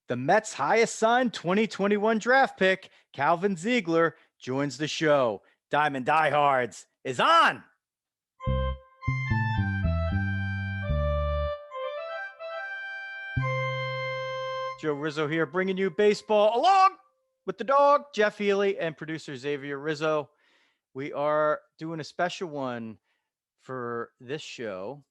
The Mets' highest signed 2021 draft pick, Calvin Ziegler, joins the show. Diamond Diehards is on. Joe Rizzo here, bringing you baseball along with the dog, Jeff Healy, and producer Xavier Rizzo. We are doing a special one for this show,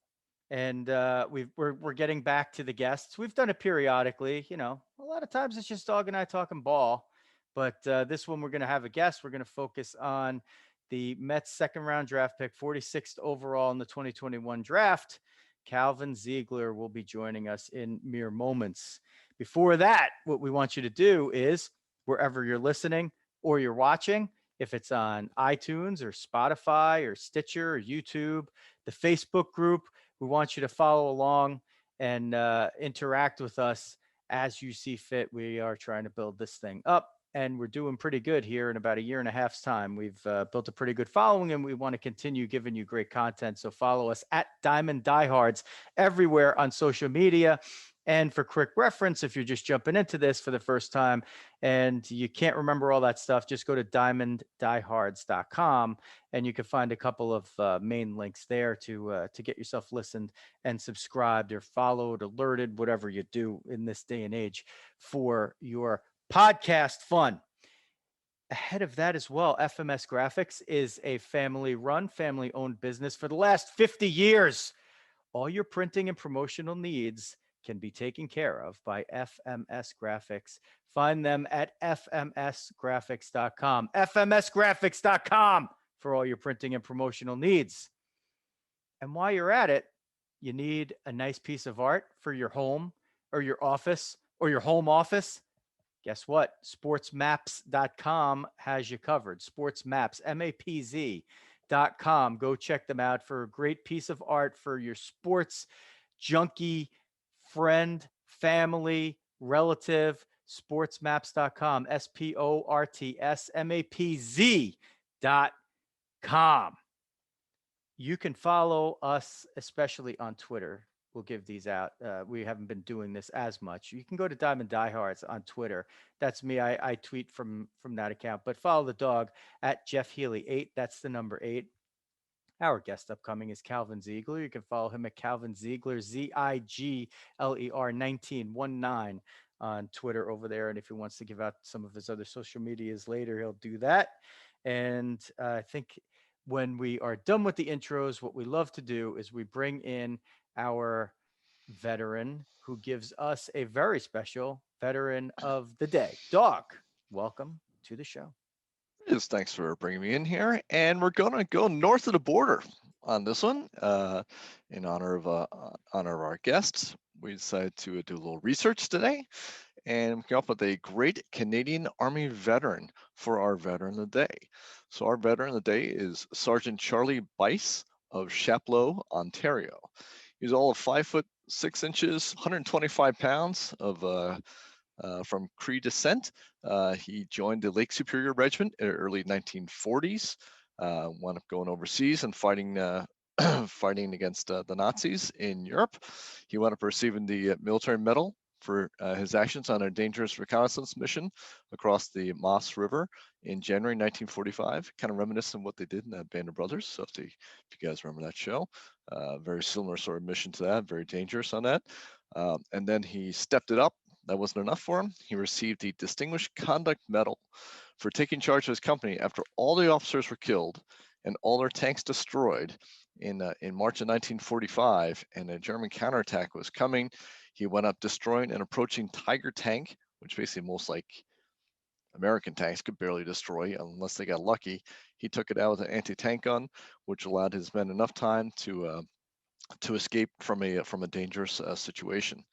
and we're getting back to the guests. We've done it periodically. You know, a lot of times it's just Dog and I talking ball, but this one we're going to have a guest. We're going to focus on the Mets' second round draft pick, 46th overall in the 2021 draft. Calvin Ziegler will be joining us in mere moments. Before that, what we want you to do is wherever you're listening or you're watching, if it's on iTunes or Spotify or Stitcher or YouTube, the Facebook group, we want you to follow along and interact with us as you see fit. We are trying to build this thing up, and we're doing pretty good here in about a year and a half's time. We've built a pretty good following, and we want to continue giving you great content. So follow us at Diamond Diehards everywhere on social media. And for quick reference, if you're just jumping into this for the first time and you can't remember all that stuff, just go to diamonddiehards.com and you can find a couple of main links there to get yourself listened and subscribed or followed, alerted, whatever you do in this day and age for your podcast fun. Ahead of that as well, FMS Graphics is a family-run, family-owned business for the last 50 years. All your printing and promotional needs can be taken care of by FMS Graphics. Find them at fmsgraphics.com. fmsgraphics.com for all your printing and promotional needs. And while you're at it, you need a nice piece of art for your home or your office or your home office. Guess what? Sportsmaps.com has you covered. Sportsmaps, MAPZ.com. Go check them out for a great piece of art for your sports junkie friend, family, relative. Sportsmaps.com, sportsmapz.com. You can follow us, especially on Twitter. We'll give these out. We haven't been doing this as much. You can go to Diamond Diehards on Twitter. That's me. I tweet from that account. But follow the dog at Jeff Healy 8. That's the number 8. Our guest upcoming is Calvin Ziegler. You can follow him at Calvin Ziegler, Zigler 1919 on Twitter over there. And if he wants to give out some of his other social medias later, he'll do that. And I think when we are done with the intros, what we love to do is we bring in our veteran who gives us a very special veteran of the day. Dog, welcome to the show. Yes, thanks for bringing me in here. And we're going to go north of the border on this one in honor of our guests. We decided to do a little research today and we came up with a great Canadian Army veteran for our veteran of the day. So our veteran of the day is Sergeant Charlie Bice of Chapleau, Ontario. He's all of 5'6", 125 pounds of from Cree descent. He joined the Lake Superior Regiment in the early 1940s, wound up going overseas and fighting fighting against the Nazis in Europe. He wound up receiving the military medal for his actions on a dangerous reconnaissance mission across the Moss River in January 1945, kind of reminiscent of what they did in that Band of Brothers. So if you guys remember that show, very similar sort of mission to that, very dangerous on that. And then he stepped it up. That wasn't enough for him. He received the Distinguished Conduct Medal for taking charge of his company after all the officers were killed and all their tanks destroyed in March of 1945, and a German counterattack was coming. He went up destroying an approaching Tiger tank, which basically most like American tanks could barely destroy unless they got lucky. He took it out with an anti-tank gun, which allowed his men enough time to escape from a dangerous situation.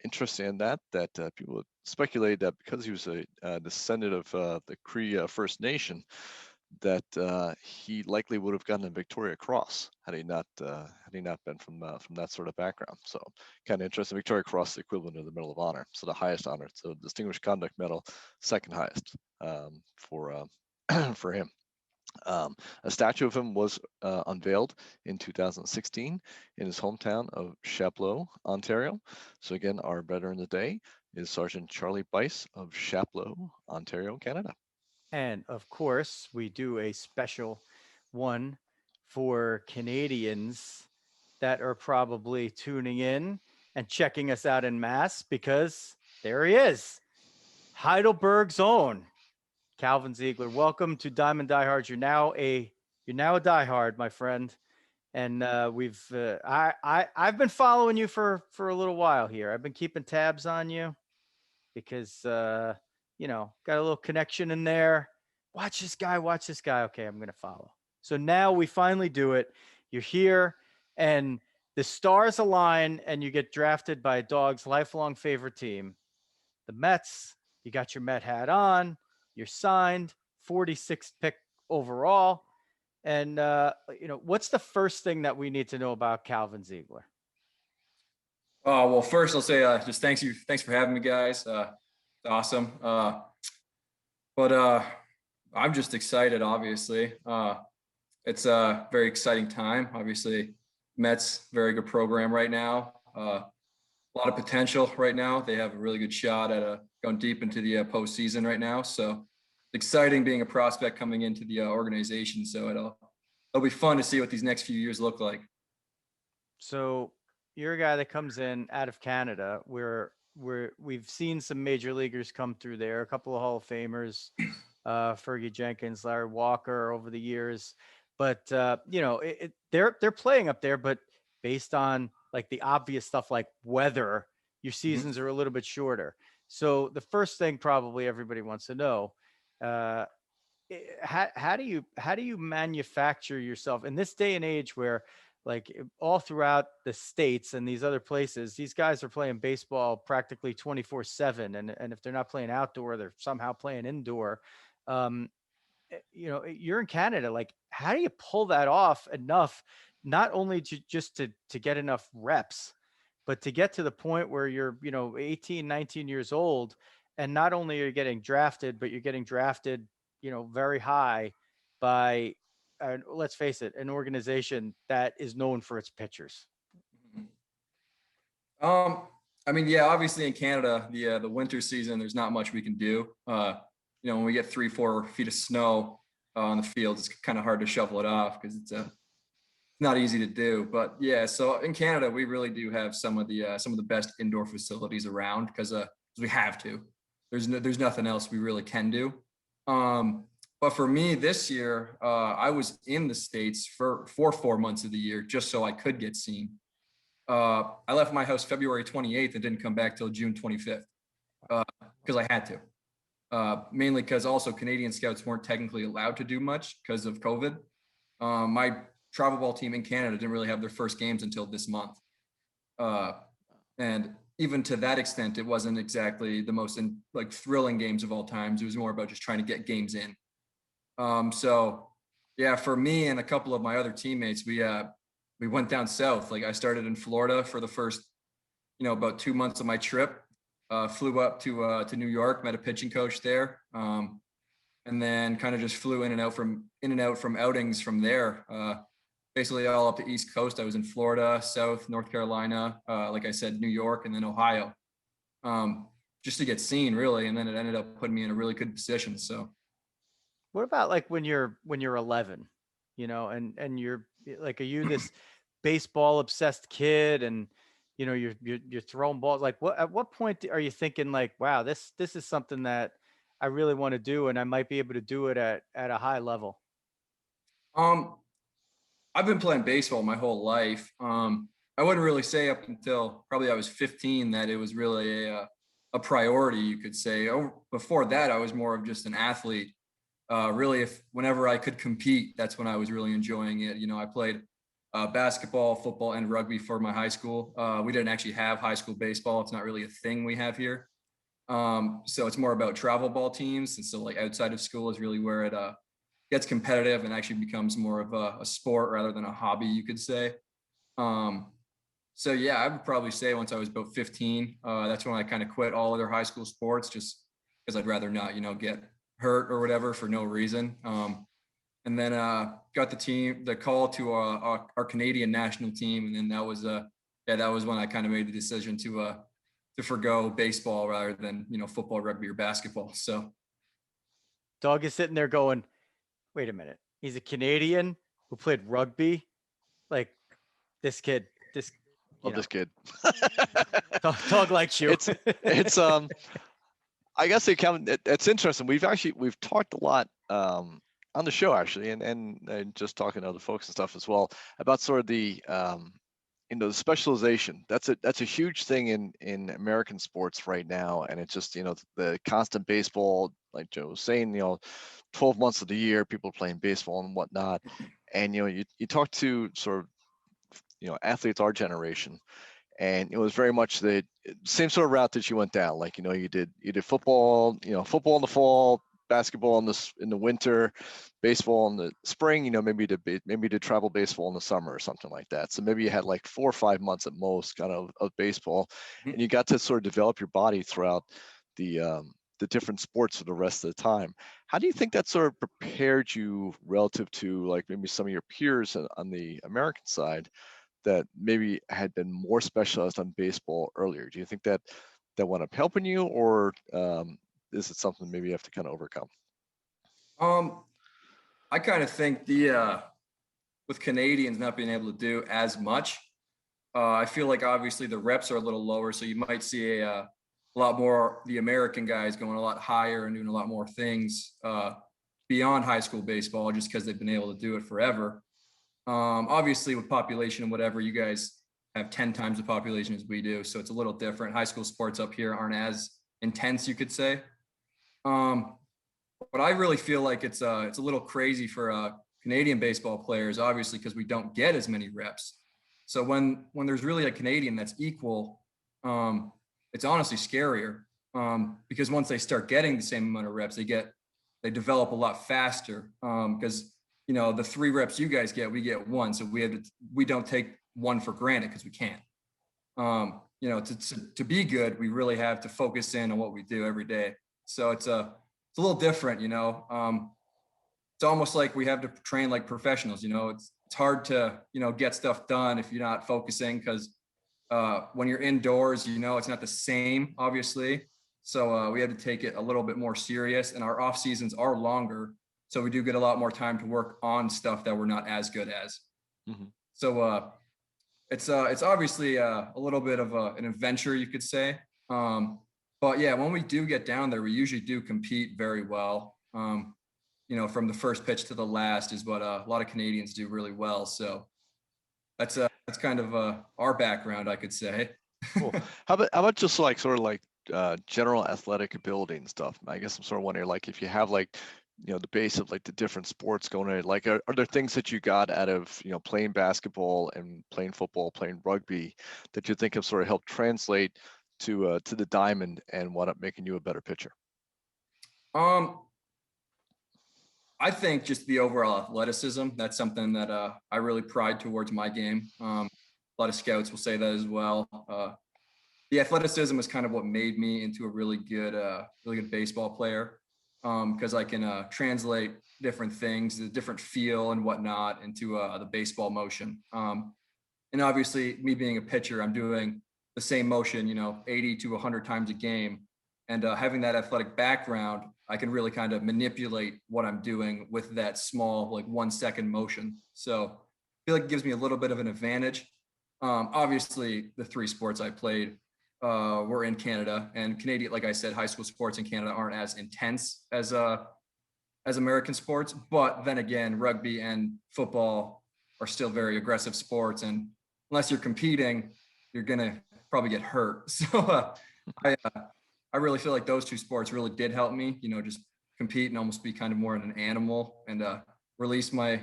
Interesting in that people speculate that because he was a descendant of the Cree First Nation, that he likely would have gotten a Victoria Cross had he not been from that sort of background. So kind of interesting. Victoria Cross is the equivalent of the Medal of Honor, so the highest honor. So Distinguished Conduct Medal, second highest for for him. A statue of him was unveiled in 2016 in his hometown of Chapleau, Ontario. So again, our veteran of the day is Sergeant Charlie Bice of Chapleau, Ontario, Canada. And of course, we do a special one for Canadians that are probably tuning in and checking us out en masse because there he is, Heidelberg's own Calvin Ziegler. Welcome to Diamond Diehards. You're now a diehard, my friend. And I've been following you for a little while here. I've been keeping tabs on you because got a little connection in there. Watch this guy. Okay, I'm gonna follow. So now we finally do it. You're here, and the stars align, and you get drafted by a dog's lifelong favorite team, the Mets. You got your Met hat on. You're signed, 46th pick overall. And what's the first thing that we need to know about Calvin Ziegler? Oh, well, first I'll say just thanks for having me, guys. It's awesome. But I'm just excited, obviously. It's a very exciting time. Obviously, Mets, very good program right now. A lot of potential right now. They have a really good shot at going deep into the postseason right now. So exciting being a prospect coming into the organization. So it'll be fun to see what these next few years look like. So you're a guy that comes in out of Canada, where we've seen some major leaguers come through there, a couple of Hall of Famers, Fergie Jenkins, Larry Walker over the years. But they're playing up there, but based on like the obvious stuff like weather, your seasons are a little bit shorter. So the first thing probably everybody wants to know, how do you manufacture yourself in this day and age where like all throughout the States and these other places, these guys are playing baseball practically 24/7. And if they're not playing outdoor, they're somehow playing indoor. Um, you're in Canada. Like, how do you pull that off enough, not only to get enough reps, but to get to the point where you're, 18, 19 years old, and not only are you getting drafted, but you're getting drafted, very high by, let's face it, an organization that is known for its pitchers. I mean, yeah, obviously in Canada, the winter season, there's not much we can do. When we get 3-4 feet of snow on the field, it's kind of hard to shovel it off because it's not easy to do. But yeah, so in Canada, we really do have some of the best indoor facilities around because we have to. There's nothing else we really can do. But for me this year, I was in the States for 4 months of the year just so I could get seen. I left my house February 28th and didn't come back till June 25th because I had to. Mainly because also Canadian scouts weren't technically allowed to do much because of COVID. My travel ball team in Canada didn't really have their first games until this month. And even to that extent, it wasn't exactly the most thrilling games of all times. It was more about just trying to get games in. So yeah, for me and a couple of my other teammates, we went down south. Like I started in Florida for the first, about 2 months of my trip. Flew up to New York, met a pitching coach there, and then kind of just flew in and out from outings from there. Basically all up the East Coast. I was in Florida, South, North Carolina, like I said, New York, and then Ohio, just to get seen really. And then it ended up putting me in a really good position. So, what about like when you're 11, and you're like, are you this baseball obsessed kid and you're throwing balls? Like at what point are you thinking like, wow, this is something that I really want to do and I might be able to do it at a high level? I've been playing baseball my whole life. I wouldn't really say up until probably I was 15 that it was really a priority, you could say. Before that, I was more of just an athlete. Really, whenever I could compete, that's when I was really enjoying it. I played basketball, football, and rugby for my high school. We didn't actually have high school baseball. It's not really a thing we have here. So it's more about travel ball teams. And so like outside of school is really where it gets competitive and actually becomes more of a sport rather than a hobby, you could say. So yeah, I would probably say once I was about 15, that's when I kind of quit all other high school sports just because I'd rather not, get hurt or whatever for no reason. And then got the call to our Canadian national team. And then that was when I kind of made the decision to to forgo baseball rather than, football, rugby, or basketball. So Dog is sitting there going, wait a minute. He's a Canadian who played rugby. Like this kid, This kid. Dog likes you. It's I guess it's interesting. We've talked a lot on the show actually, and just talking to other folks and stuff as well about sort of the the specialization. That's a huge thing in American sports right now, and it's just the constant baseball, like Joe was saying, 12 months of the year people are playing baseball and whatnot, and you talk to sort of athletes our generation, and it was very much the same sort of route that you went down. Like you did football, football in the fall, basketball in the winter, baseball in the spring. Maybe to travel baseball in the summer or something like that. So maybe you had like 4 or 5 months at most, kind of baseball, and you got to sort of develop your body throughout the different sports for the rest of the time. How do you think that sort of prepared you relative to like maybe some of your peers on the American side that maybe had been more specialized on baseball earlier? Do you think that wound up helping you, or is it something maybe you have to kind of overcome? I kind of think with Canadians not being able to do as much, I feel like obviously the reps are a little lower, so you might see a lot more the American guys going a lot higher and doing a lot more things beyond high school baseball, just because they've been able to do it forever. Obviously with population and whatever, you guys have 10 times the population as we do. So it's a little different. High school sports up here aren't as intense, you could say. But I really feel like it's a little crazy for Canadian baseball players, obviously, because we don't get as many reps. So when there's really a Canadian that's equal, it's honestly scarier because once they start getting the same amount of reps, they develop a lot faster because the 3 reps you guys get, we get 1. So we don't take 1 for granted because we can't. To be good, we really have to focus in on what we do every day. So it's a little different, it's almost like we have to train like professionals. It's hard to, get stuff done if you're not focusing because when you're indoors, it's not the same, obviously. So we have to take it a little bit more serious, and our off seasons are longer. So we do get a lot more time to work on stuff that we're not as good as. Mm-hmm. So it's obviously a little bit of an adventure, you could say. But yeah, when we do get down there, we usually do compete very well. From the first pitch to the last is what a lot of Canadians do really well. So that's kind of our background, I could say. Cool. How about just like sort of like general athletic ability and stuff? I guess I'm sort of wondering, like, if you have like the base of like the different sports going on, like are there things that you got out of playing basketball and playing football, playing rugby, that you think have sort of helped translate to the diamond and wound up making you a better pitcher? I think just the overall athleticism, that's something that I really pride towards my game. A lot of scouts will say that as well. The athleticism is kind of what made me into a really good baseball player, because I can translate different things, the different feel and whatnot into the baseball motion. And obviously, me being a pitcher, I'm doing the same motion, 80 to 100 times a game. And having that athletic background, I can really kind of manipulate what I'm doing with that small, like 1 second motion. So I feel like it gives me a little bit of an advantage. Obviously, the 3 sports I played were in Canada, and Canadian, like I said, high school sports in Canada aren't as intense as American sports. But then again, rugby and football are still very aggressive sports, and unless you're competing, you're gonna probably get hurt. So I really feel like those 2 sports really did help me, just compete and almost be kind of more of an animal and release my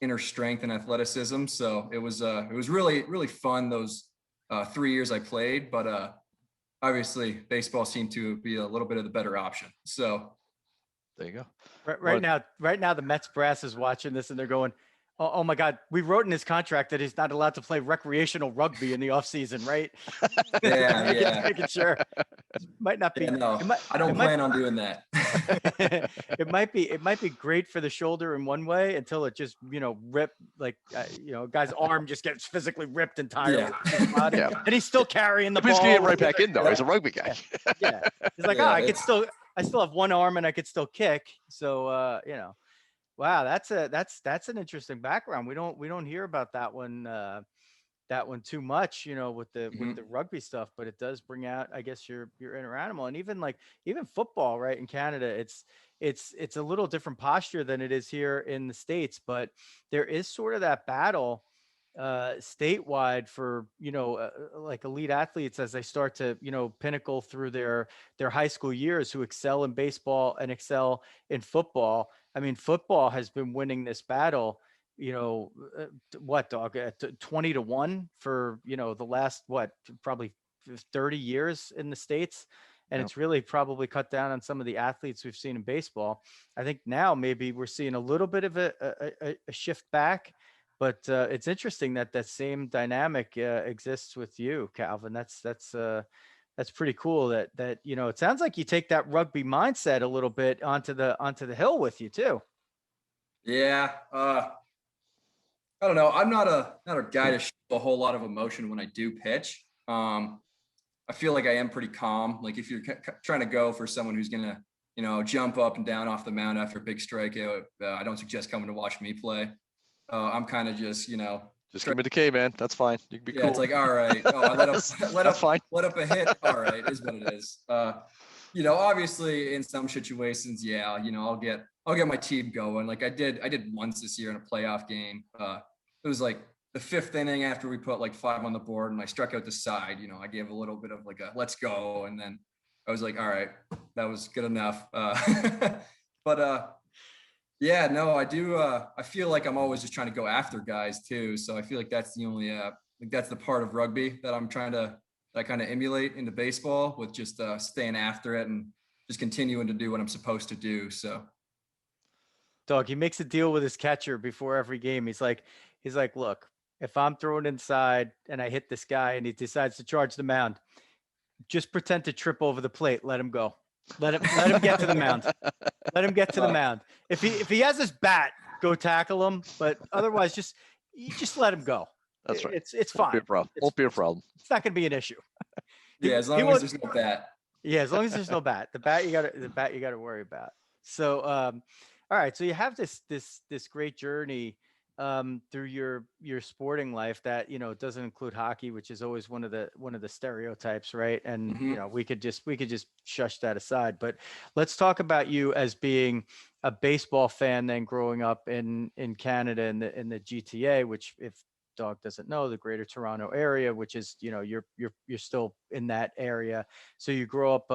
inner strength and athleticism. So it was really, really fun those 3 years I played, but obviously baseball seemed to be a little bit of the better option. So there you go. Right now, the Mets brass is watching this and they're going, Oh my God. We wrote in his contract that he's not allowed to play recreational rugby in the off season, right? Yeah. Making sure. Might not be. Yeah, no, It might, I don't plan on doing that. it might be great for the shoulder in one way until it just, rip, like, a guy's arm just gets physically ripped entirely. Yeah. From his body. Yeah. And he's still carrying the He's ball. getting right back in though. He's a rugby guy. Yeah. He's like, Yeah, I still have one arm and I could still kick. So, wow, that's an interesting background. We don't hear about that one too much, with the rugby stuff, but it does bring out, I guess, your inner animal. And even football, right, in Canada, it's a little different posture than it is here in the States, but there is sort of that battle statewide for, like elite athletes as they start to, pinnacle through their high school years, who excel in baseball and excel in football. I mean, football has been winning this battle, what, Dog, 20-1 for, the last, probably 30 years in the States. And Yep. It's really probably cut down on some of the athletes we've seen in baseball. I think now maybe we're seeing a little bit of a shift back, but it's interesting that same dynamic exists with you, Calvin. That's pretty cool that it sounds like you take that rugby mindset a little bit onto the hill with you too. Yeah. I don't know. I'm not a guy to show a whole lot of emotion when I do pitch. I feel like I am pretty calm. Like if you're trying to go for someone who's gonna, jump up and down off the mound after a big strikeout, I don't suggest coming to watch me play. I'm kind of just, Just give me the K, man. That's fine. You can be cool. It's like, all right. Oh, I let up a hit. All right, is what it is. Obviously in some situations, yeah, I'll get my team going. Like I did once this year in a playoff game. It was like the fifth inning after we put like 5 on the board and I struck out the side. I gave a little bit of like a let's go, and then I was like, all right, that was good enough. But yeah, no, I do. I feel like I'm always just trying to go after guys too. So I feel like that's the only, that's the part of rugby that I'm trying to, that I kind of emulate into baseball, with just staying after it and just continuing to do what I'm supposed to do. So, Dog, he makes a deal with his catcher before every game. He's like, look, if I'm throwing inside and I hit this guy and he decides to charge the mound, just pretend to trip over the plate. Let him go. Let him get to the mound. Let him get to the mound. If he has his bat, go tackle him. But otherwise, just let him go. That's right. It's fine. Won't be a problem. It's not going to be an issue. Yeah, as long as there's no bat. Yeah, as long as there's no bat. The bat you got to worry about. So, all right. So you have this great journey through your sporting life that doesn't include hockey, which is always one of the stereotypes, right? And we could just shush that aside. But let's talk about you as being a baseball fan, then growing up in Canada in the GTA, which, if Dog doesn't know, the Greater Toronto area, which is you're still in that area, so you grow up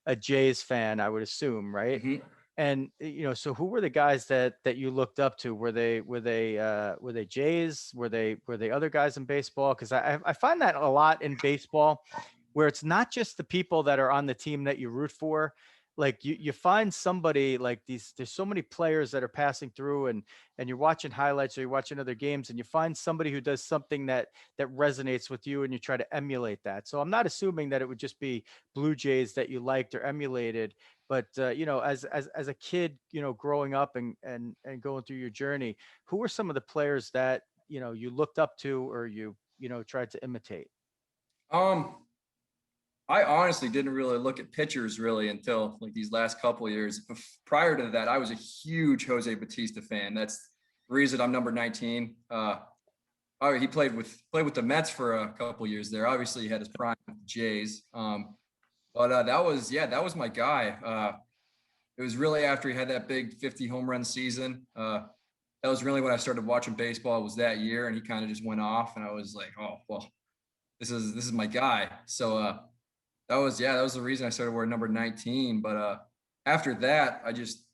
a Jays fan, I would assume, right? Mm-hmm. And so who were the guys that you looked up to? Were they Jays? Were they other guys in baseball? Because I find that a lot in baseball, where it's not just the people that are on the team that you root for. Like you find somebody like these. There's so many players that are passing through, and you're watching highlights or you're watching other games, and you find somebody who does something that resonates with you, and you try to emulate that. So I'm not assuming that it would just be Blue Jays that you liked or emulated. But as a kid, growing up and going through your journey, who were some of the players that you looked up to, or you tried to imitate? I honestly didn't really look at pitchers really until like these last couple of years. Prior to that, I was a huge Jose Bautista fan. That's the reason I'm number 19. He played with the Mets for a couple of years there. Obviously, he had his prime with the Jays. But that was my guy. It was really after he had that big 50 home run season. That was really when I started watching baseball, was that year. And he kind of just went off, and I was like, oh, well, this is my guy. So that was the reason I started wearing number 19. But after that, I just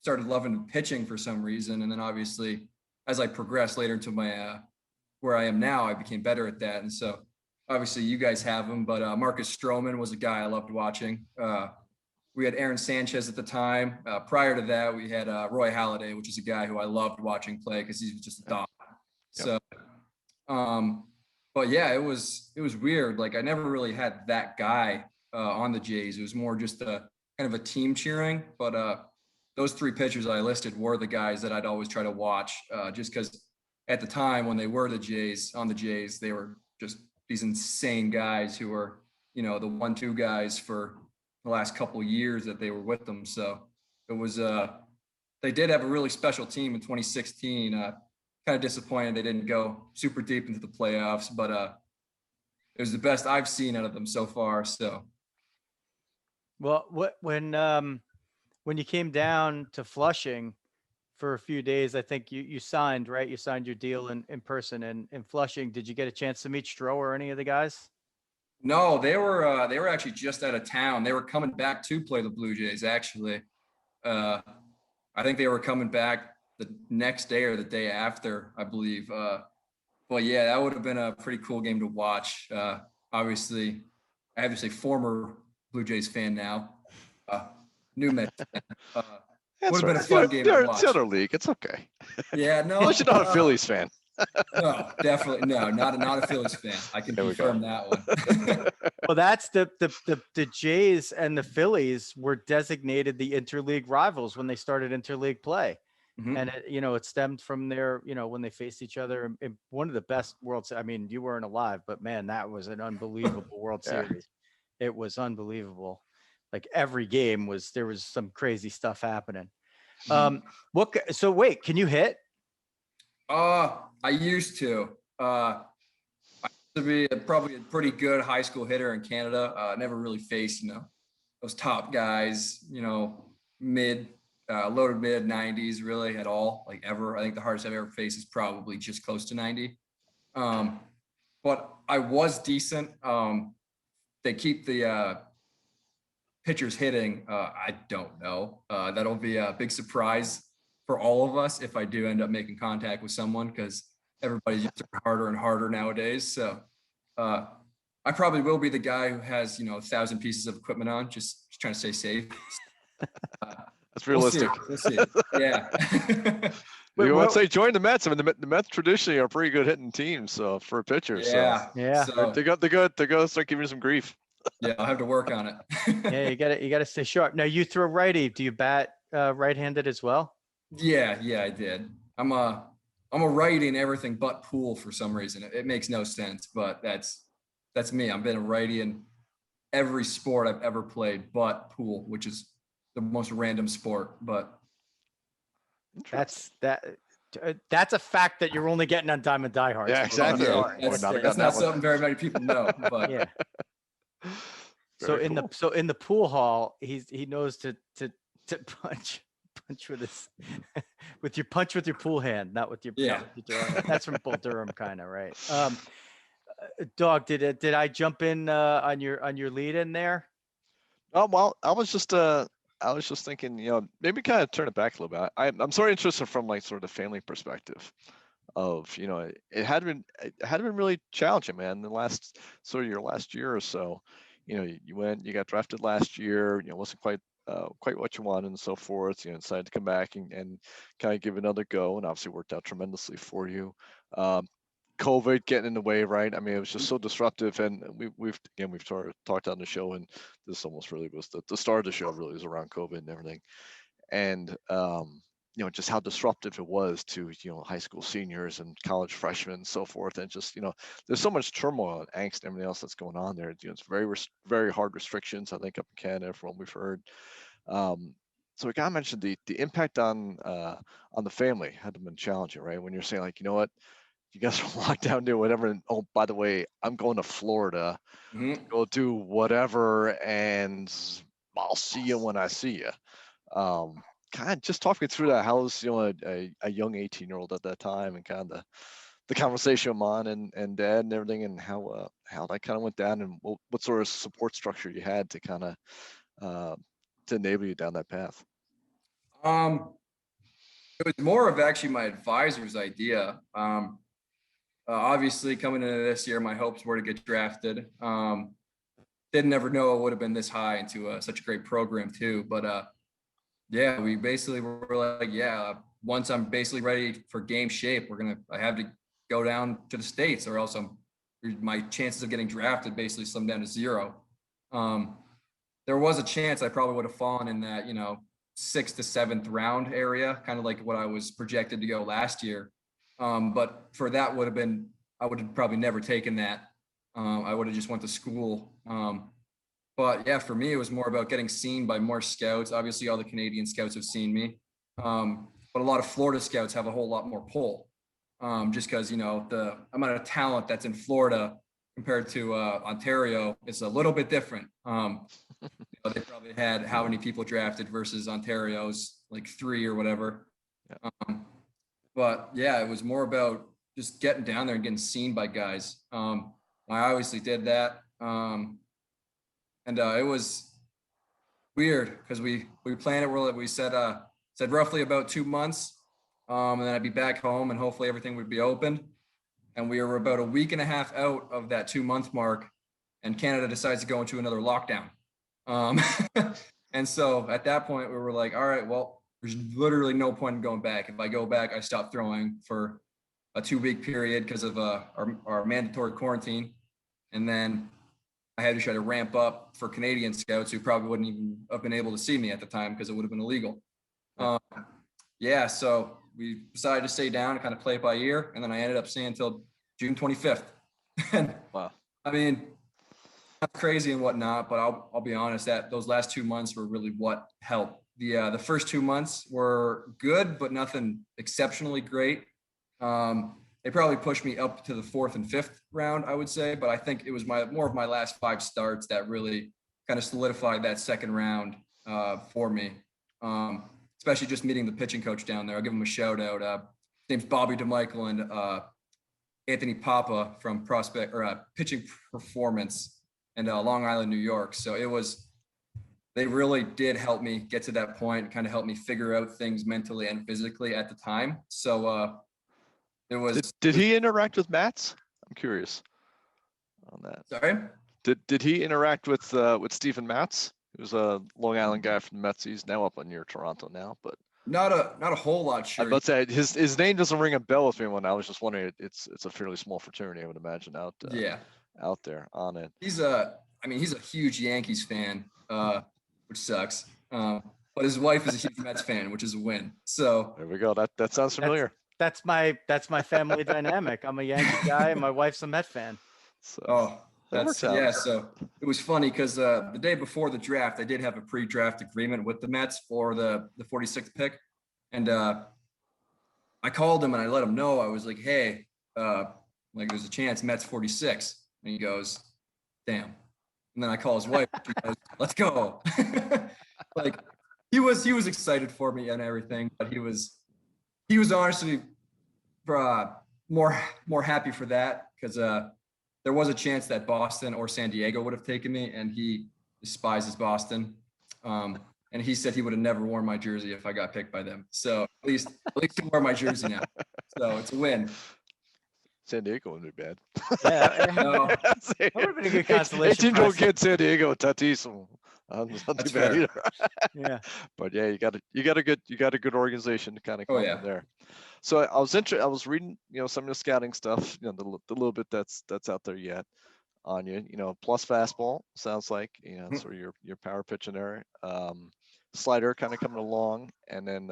started loving pitching for some reason. And then obviously, as I progressed later into my where I am now, I became better at that. And so obviously you guys have him, but Marcus Stroman was a guy I loved watching. we had Aaron Sanchez at the time. Prior to that, we had Roy Halladay, which is a guy who I loved watching play because he was just a dog. So, but yeah, it was weird. Like I never really had that guy on the Jays. It was more just a kind of a team cheering. But those three pitchers I listed were the guys that I'd always try to watch, just because at the time when they were the Jays, they were just these insane guys who were, the 1-2 guys for the last couple of years that they were with them. So it was, they did have a really special team in 2016. Kind of disappointed they didn't go super deep into the playoffs, but it was the best I've seen out of them so far. So, well, when you came down to Flushing for a few days, I think you signed, right? You signed your deal in person in Flushing. Did you get a chance to meet Stroh or any of the guys? no, they were actually just out of town. They were coming back to play the Blue Jays. Actually, I think they were coming back the next day or the day after, I believe. But yeah, that would have been a pretty cool game to watch. Obviously, I have to say, former Blue Jays fan now, new Mets fan. Would have been a fun game to watch. It's the other league. It's okay. Yeah, no. Unless you're not a Phillies fan. No, definitely no, not a Phillies fan. I can confirm that one. Well, that's the Jays and the Phillies were designated the interleague rivals when they started interleague play. Mm-hmm. And it stemmed from their, when they faced each other in one of the best World Series. I mean, you weren't alive, but man, that was an unbelievable World Series. It was unbelievable. Like every game there was some crazy stuff happening. Mm-hmm. So wait, can you hit? I used to. I used to be probably a pretty good high school hitter in Canada. Never really faced, those top guys, loaded mid 90s really at all, like ever. I think the hardest I've ever faced is probably just close to 90. But I was decent. They keep the pitchers hitting. I don't know. That'll be a big surprise for all of us if I do end up making contact with someone, because everybody's just harder and harder nowadays. So I probably will be the guy who has 1,000 pieces of equipment on, just trying to stay safe. That's realistic. We'll see. Yeah. You want to say join the Mets? I mean, the Mets traditionally are pretty good hitting teams. So for a pitcher, yeah. So they're good. They're going to start giving you some grief. Yeah, I'll have to work on it. Yeah, you got to stay sharp. Now you throw righty. Do you bat right-handed as well? Yeah, I did. I'm a righty in everything but pool for some reason. It makes no sense, but that's me. I've been a righty in every sport I've ever played but pool, which is the most random sport. But that's a fact that you're only getting on Diamond Diehards. Yeah, exactly. That's not something very many people know. But yeah. So in the pool hall, he knows to punch with his with your pool hand, not with your That's from Bull Durham, kind of, right? Dog, did I jump in on your lead in there? Oh well, I was just thinking, maybe kind of turn it back a little bit. I'm sort of interested from like sort of the family perspective of, it had been really challenging, man. Your last year or so, you got drafted last year, wasn't quite what you wanted and so forth. Decided to come back and kind of give another go, and obviously worked out tremendously for you. COVID getting in the way, right? I mean, it was just so disruptive, and we've talked on the show, and this almost really was the start of the show. Really was around COVID and everything, and just how disruptive it was to high school seniors and college freshmen and so forth, and just there's so much turmoil and angst and everything else that's going on there. It's very hard restrictions, I think, up in Canada from what we've heard. So we kind of mentioned the impact on the family had been challenging, right? When you're saying like, what, you guys are locked down, do whatever, and oh, by the way, I'm going to Florida to go do whatever, and I'll see you when I see you. Kind of just talk me through that. How was a young 18-year-old at that time, and kind of the conversation with mom and dad and everything, and how that kind of went down, and what sort of support structure you had to kind of to enable you down that path. It was more of actually my advisor's idea. Obviously, coming into this year, my hopes were to get drafted. didn't ever know it would have been this high into such a great program too. But yeah, we basically were like, yeah, once I'm basically ready for game shape, I have to go down to the States, or else my chances of getting drafted basically slim down to zero. There was a chance I probably would have fallen in that, 6th to 7th round area, kind of like what I was projected to go last year. But for that I would have probably never taken that. I would have just went to school. But yeah, for me, it was more about getting seen by more scouts. Obviously, all the Canadian scouts have seen me. But a lot of Florida scouts have a whole lot more pull. Just because, the amount of talent that's in Florida compared to Ontario is a little bit different. They probably had how many people drafted versus Ontario's like 3 or whatever. Yeah. But yeah, it was more about just getting down there and getting seen by guys. I obviously did that. And it was weird because we planned it where we said roughly about 2 months. And then I'd be back home and hopefully everything would be open. And we were about a week and a half out of that 2-month mark, and Canada decides to go into another lockdown. And so at that point we were like, all right, well, there's literally no point in going back. If I go back, I stop throwing for a 2-week period because of our mandatory quarantine. And then I had to try to ramp up for Canadian scouts who probably wouldn't even have been able to see me at the time because it would have been illegal. Yeah, so we decided to stay down and kind of play it by ear. And then I ended up staying until June 25th. And Wow. I mean, crazy and whatnot, but I'll be honest that those last 2 months were really what helped. The first 2 months were good, but nothing exceptionally great. They probably pushed me up to the 4th and 5th round, I would say, but I think it was more of my last 5 starts that really kind of solidified that second round for me. Especially just meeting the pitching coach down there. I'll give him a shout out. His name's Bobby DeMichael and Anthony Papa from Pitching Performance in Long Island, New York. So they really did help me get to that point, kind of help me figure out things mentally and physically at the time. So it was. Did he interact with Mats? I'm curious on that. Sorry? Did he interact with Stephen Mats? He was a Long Island guy from the Mets. He's now up near Toronto now, but not a whole lot. Sure. I was about to say his name doesn't ring a bell with me. When I was just wondering, it's a fairly small fraternity, I would imagine out there on it. He's a huge Yankees fan, which sucks. But his wife is a huge Mets fan, which is a win. So there we go. That sounds familiar. That's my family dynamic. I'm a Yankee guy, and my wife's a Met fan. So that works out. Yeah. So it was funny because the day before the draft, I did have a pre-draft agreement with the Mets for the 46th pick, and I called him and I let him know. I was like, hey, there's a chance Mets 46, and he goes, damn. And then I call his wife. She goes, let's go. Like he was excited for me and everything, but he was honestly more happy for that because there was a chance that Boston or San Diego would have taken me, and he despises Boston. And he said he would have never worn my jersey if I got picked by them. So at least he wore my jersey now. So it's a win. San Diego wouldn't be bad. Yeah, no. That would have been a good consolation. Team don't get San Diego, Tatis. Not too bad either. Yeah, but yeah, you got a good organization to kind of come from there. So I was reading, some of the scouting stuff, the little bit that's out there yet on you, plus fastball sounds like, sort of your power pitch in there, slider kind of coming along, and then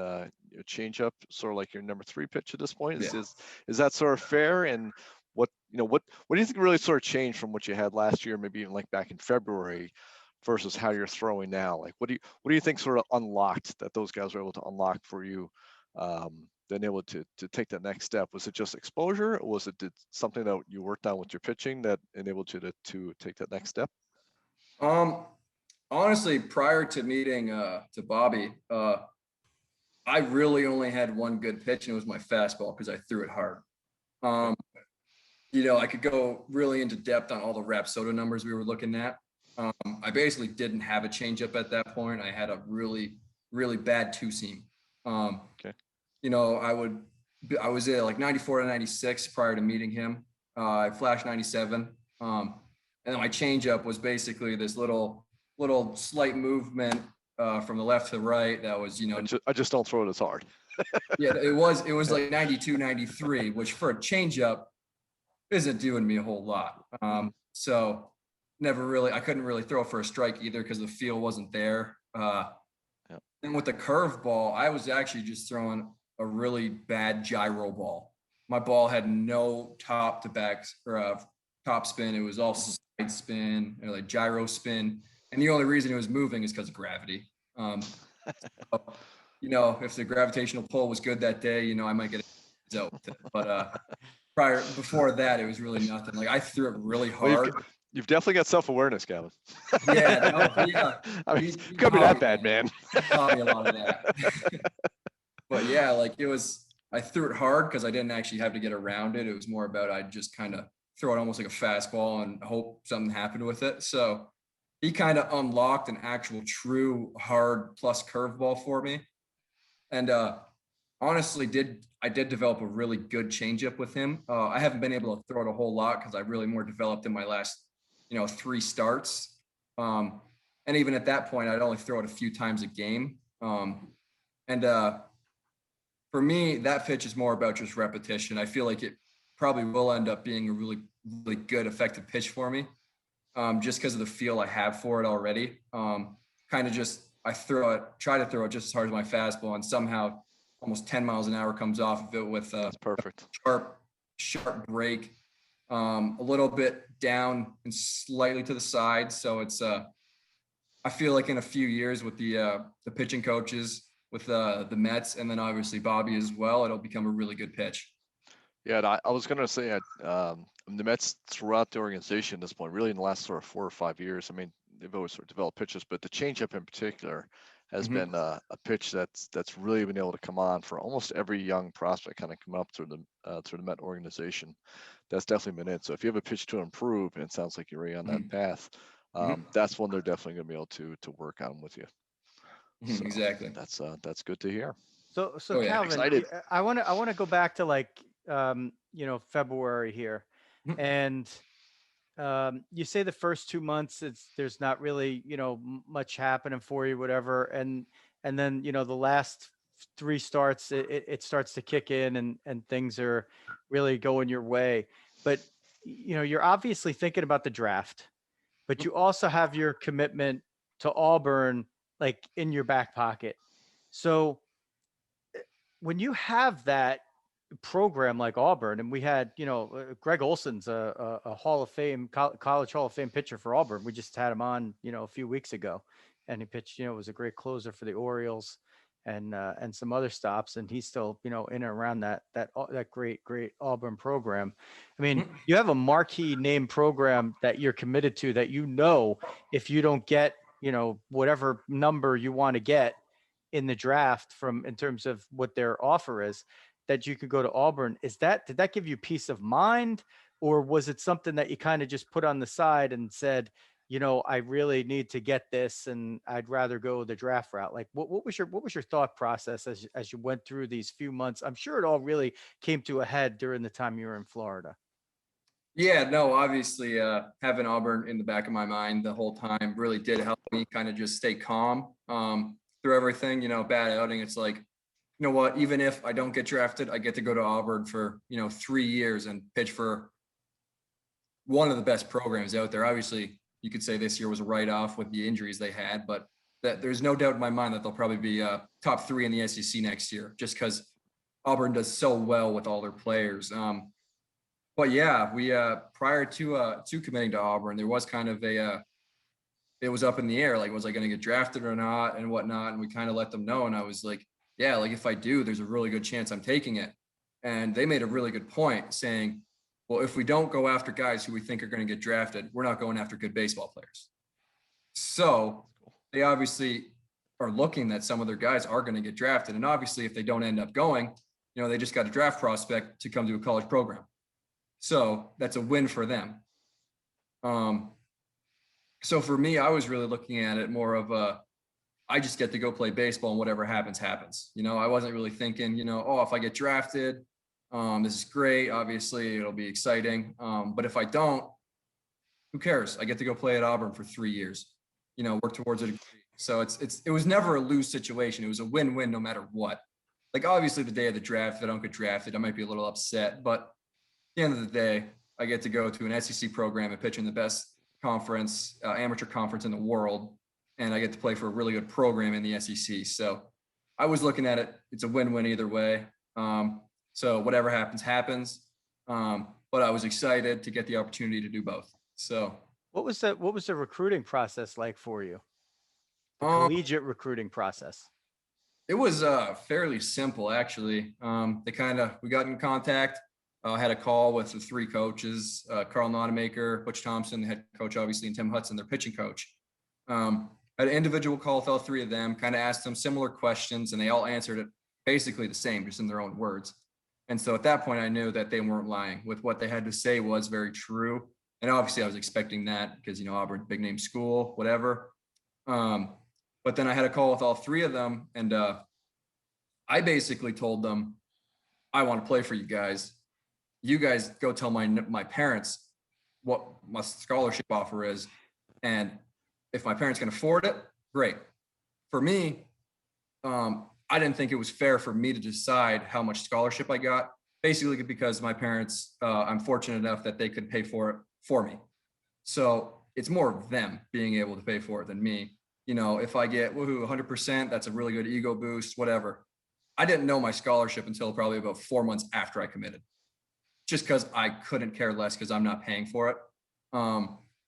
your change up, sort of like your number 3 pitch at this point. Is that sort of fair? And what do you think really sort of changed from what you had last year, maybe even like back in February, versus how you're throwing now? Like, what do you think sort of unlocked that those guys were able to unlock for you, then able to take that next step? Was it just exposure, or was it something that you worked on with your pitching that enabled you to take that next step? Honestly, prior to meeting to Bobby, I really only had one good pitch, and it was my fastball because I threw it hard. I could go really into depth on all the Rapsodo numbers we were looking at. I basically didn't have a changeup at that point. I had a really, really bad 2-seam. Okay. I was at like 94 to 96 prior to meeting him. I flashed 97. And then my changeup was basically this little slight movement from the left to the right. That was, I just don't throw it as hard. yeah, it was like 92, 93, which for a changeup isn't doing me a whole lot. So I couldn't really throw for a strike either because the feel wasn't there. And with the curveball, I was actually just throwing a really bad gyro ball. My ball had no top to back or top spin. It was all side spin or like gyro spin. And the only reason it was moving is because of gravity. So, if the gravitational pull was good that day, I might get it out with it. But before that, it was really nothing. Like I threw it really hard. Well, you've definitely got self-awareness, Gavin. Yeah. I mean, it could be that bad, man. Taught me a lot of that. But yeah, like I threw it hard because I didn't actually have to get around it. It was more about I'd just kind of throw it almost like a fastball and hope something happened with it. So he kind of unlocked an actual true hard plus curveball for me. And honestly, I did develop a really good changeup with him. I haven't been able to throw it a whole lot because I really more developed in my last, 3 starts. And even at that point, I'd only throw it a few times a game. For me, that pitch is more about just repetition. I feel like it probably will end up being a really, really good, effective pitch for me, just because of the feel I have for it already. I try to throw it just as hard as my fastball, and somehow almost 10 miles an hour comes off of it with That's perfect. Sharp break, a little bit down and slightly to the side. So it's I feel like in a few years with the pitching coaches, with the Mets, and then obviously Bobby as well, it'll become a really good pitch. Yeah, and I was going to say the Mets throughout the organization at this point, really in the last sort of 4 or 5 years, I mean, they've always sort of developed pitches, but the changeup in particular has been a pitch that's really been able to come on for almost every young prospect kind of coming up through the Met organization. That's definitely been it. So if you have a pitch to improve, and it sounds like you're already on that path, that's one they're definitely going to be able to work on with you. So exactly. That's good to hear. So yeah, Calvin, excited. I want to go back to February here, and you say the first 2 months there's not really much happening for you, whatever, and then the last 3 starts it starts to kick in and things are really going your way. But you're obviously thinking about the draft, but you also have your commitment to Auburn like in your back pocket. So when you have that program like Auburn, and we had, Greg Olson's a Hall of Fame, college Hall of Fame pitcher for Auburn. We just had him on, a few weeks ago, and he pitched, was a great closer for the Orioles and some other stops. And he's still, in and around that great Auburn program. I mean, you have a marquee name program that you're committed to, that, if you don't get, whatever number you want to get in the draft in terms of what their offer is, that you could go to Auburn. Did that give you peace of mind, or was it something that you kind of just put on the side and said, I really need to get this and I'd rather go the draft route? Like what was your thought process as you went through these few months? I'm sure it all really came to a head during the time you were in Florida. Yeah, no, obviously having Auburn in the back of my mind the whole time really did help me kind of just stay calm through everything. Bad outing, it's like, you know what, even if I don't get drafted, I get to go to Auburn for 3 years and pitch for one of the best programs out there. Obviously, you could say this year was a write-off with the injuries they had, but that there's no doubt in my mind that they'll probably be top 3 in the SEC next year, just because Auburn does so well with all their players. But yeah, we prior to committing to Auburn, there was kind of it was up in the air, like, was I going to get drafted or not and whatnot. And we kind of let them know. And I was like, yeah, like if I do, there's a really good chance I'm taking it. And they made a really good point saying, well, if we don't go after guys who we think are going to get drafted, we're not going after good baseball players. So they obviously are looking that some of their guys are going to get drafted. And obviously if they don't end up going, they just got a draft prospect to come to a college program. So that's a win for them. So for me, I was really looking at it more of I just get to go play baseball and whatever happens, happens. I wasn't really thinking, if I get drafted, this is great. Obviously it'll be exciting. But if I don't, who cares? I get to go play at Auburn for 3 years, work towards a degree. So it was never a lose situation. It was a win-win no matter what. Like, obviously the day of the draft, if I don't get drafted, I might be a little upset, but at the end of the day, I get to go to an SEC program and pitch in the best conference, amateur conference in the world. And I get to play for a really good program in the SEC. So I was looking at it. It's a win-win either way. So whatever happens, happens. But I was excited to get the opportunity to do both. So what was the recruiting process like for you? The collegiate recruiting process? It was fairly simple, actually. We got in contact. I had a call with the 3 coaches, Carl Nonemaker, Butch Thompson, the head coach, obviously, and Tim Hudson, their pitching coach. Had an individual call with all 3 of them, kind of asked them similar questions, and they all answered it basically the same, just in their own words. And so at that point, I knew that they weren't lying. With what they had to say was very true. And obviously, I was expecting that because, Auburn, big name school, whatever. But then I had a call with all 3 of them, and I basically told them, I want to play for you guys. You guys go tell my parents what my scholarship offer is. And if my parents can afford it, great. For me, I didn't think it was fair for me to decide how much scholarship I got, basically because my parents, I'm fortunate enough that they could pay for it for me. So it's more of them being able to pay for it than me. If I get 100%, that's a really good ego boost, whatever. I didn't know my scholarship until probably about 4 months after I committed, just because I couldn't care less because I'm not paying for it.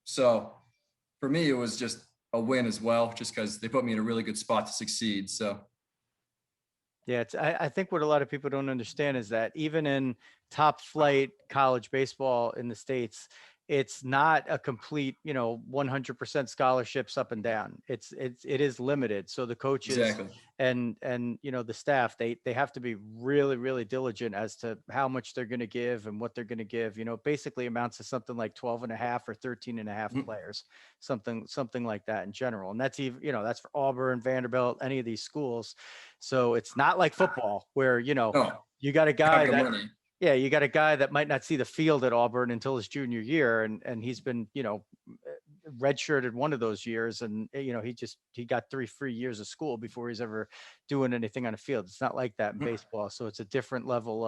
So for me, it was just a win as well, just because they put me in a really good spot to succeed. So. Yeah, I think what a lot of people don't understand is that even in top flight college baseball in the States, it's not a complete, 100% scholarships up and down. It is limited. So the coaches Exactly. and the staff, they have to be really, really diligent as to how much they're going to give and what they're going to give. Basically amounts to something like 12 and a half or 13 and a half players, something like that in general. And that's even, that's for Auburn, Vanderbilt, any of these schools. So it's not like football where, you got a guy that money. Yeah, you got a guy that might not see the field at Auburn until his junior year, and he's been, redshirted one of those years, and he got 3 free years of school before he's ever doing anything on the field. It's not like that in baseball, so it's a different level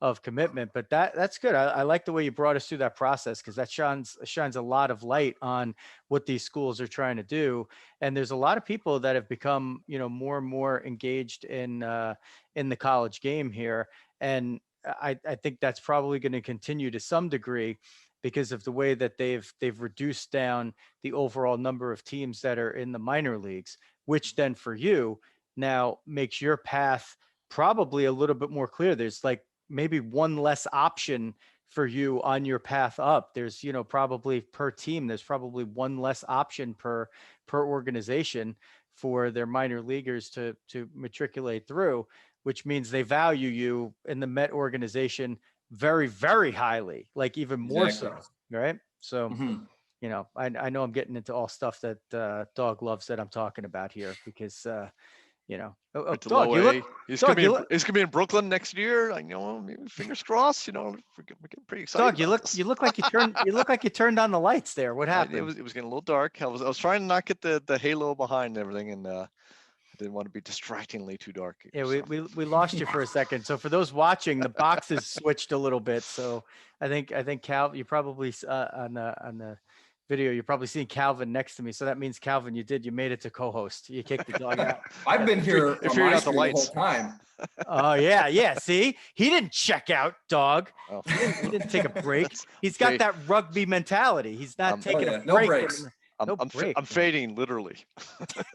of commitment. But that's good. I like the way you brought us through that process, because that shines a lot of light on what these schools are trying to do. And there's a lot of people that have become, more and more engaged in the college game here, and I think that's probably going to continue to some degree because of the way that they've reduced down the overall number of teams that are in the minor leagues, which then for you now makes your path probably a little bit more clear. There's like maybe one less option for you on your path up. There's, probably per team, there's probably one less option per organization for their minor leaguers to matriculate through, which means they value you in the Met organization very, very highly, like even more so, right? So, I know I'm getting into all stuff that Dawg loves that I'm talking about here, because, Dawg, he's gonna be in Brooklyn next year. Maybe fingers crossed. We're getting pretty excited. Dawg, you look like you turned on the lights there. What happened? It was getting a little dark. I was trying to not get the halo behind everything, and I didn't want to be distractingly too dark here, yeah, we lost you for a second. So for those watching, the boxes switched a little bit. So I think Cal, you probably on the video, you're probably seeing Calvin next to me. So that means, Calvin, you made it to co-host. You kicked the dog out. I've been here on my screen the whole time. Oh yeah. See, he didn't check out, Dawg. Oh. He didn't take a break. He's got that rugby mentality. He's not taking a break. No breaks. I'm fading, literally.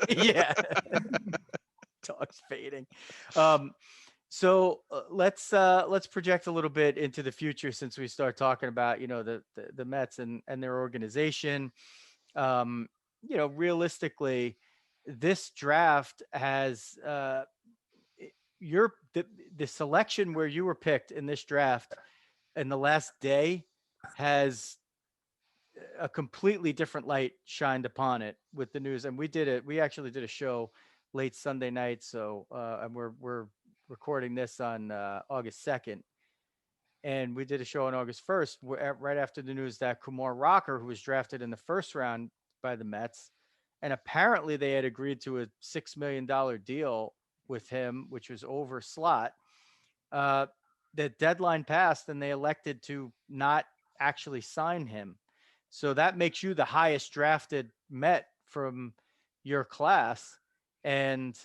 Yeah. Dog's fading. So let's project a little bit into the future, since we start talking about, the Mets and their organization. Realistically, this draft has the selection where you were picked in this draft in the last day has a completely different light shined upon it with the news. And we actually did a show late Sunday night. So, and we're recording this on August 2nd. and we did a show on August 1st, right after the news that Kumar Rocker, who was drafted in the first round by the Mets, and apparently they had agreed to a $6 million deal with him, which was over slot. Uh, the deadline passed and they elected to not actually sign him. So that makes you the highest drafted Met from your class. And,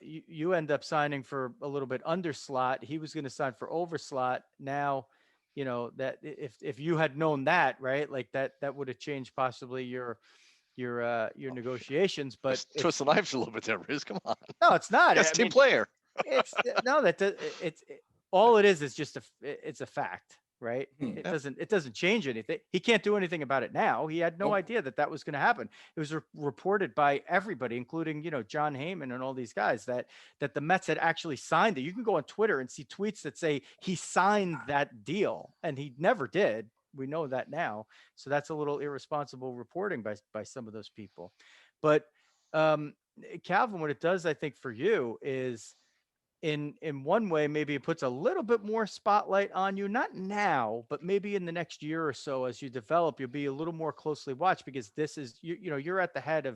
you end up signing for a little bit under slot. He was going to sign for over slot. Now, that if you had known that, right, like that would have changed possibly your negotiations. But Just twist the knives a little bit there, Riz. Come on. no, it's not. Yes, team player. It's no, it's all it is just it's a fact, right? It doesn't change anything. He can't do anything about it now. He had no idea that was going to happen. It was reported by everybody, including John Heyman and all these guys, that the Mets had actually signed it. You can go on Twitter and see tweets that say he signed that deal, and he never did. We know that now. So that's a little irresponsible reporting by some of those people. But Calvin, what it does, I think, for you is, in one way, maybe it puts a little bit more spotlight on you, not now, but maybe in the next year or so, as you develop, you'll be a little more closely watched, because this is, you're at the head